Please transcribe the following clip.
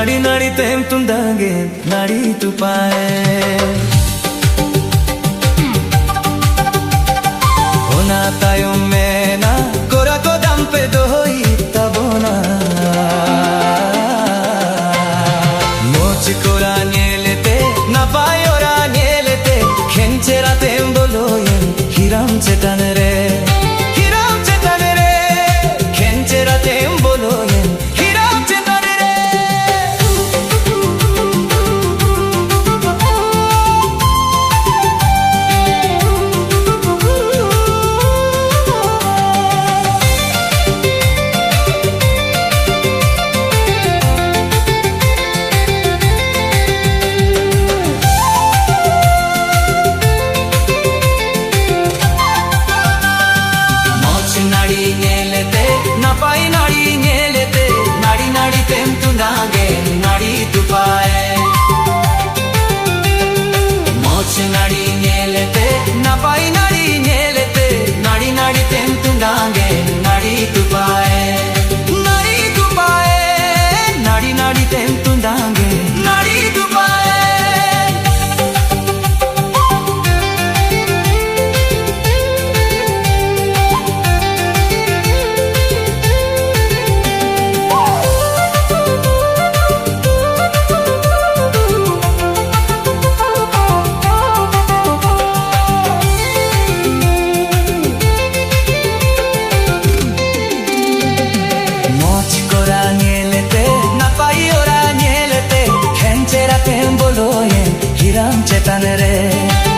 Nari nari tem tundange, nari tu pae. Ona tayo mena, kora ko dampe dohoi tabona. Mochi kora nyelete, na payora nyelete, khenchera tem boloyen, hiram chetanere. Hiram chetanere, khenchera tem boloyen, hiram chetanere. Napai nari nyelete, nari nari tem tundange, nari tu pae. Moch nari nyelete, napai nari nyelete, nari nari tem tundange, nari tu pae. Nari tu pae, nari nari tem tundange, nari tu pae. Hiram chetanere.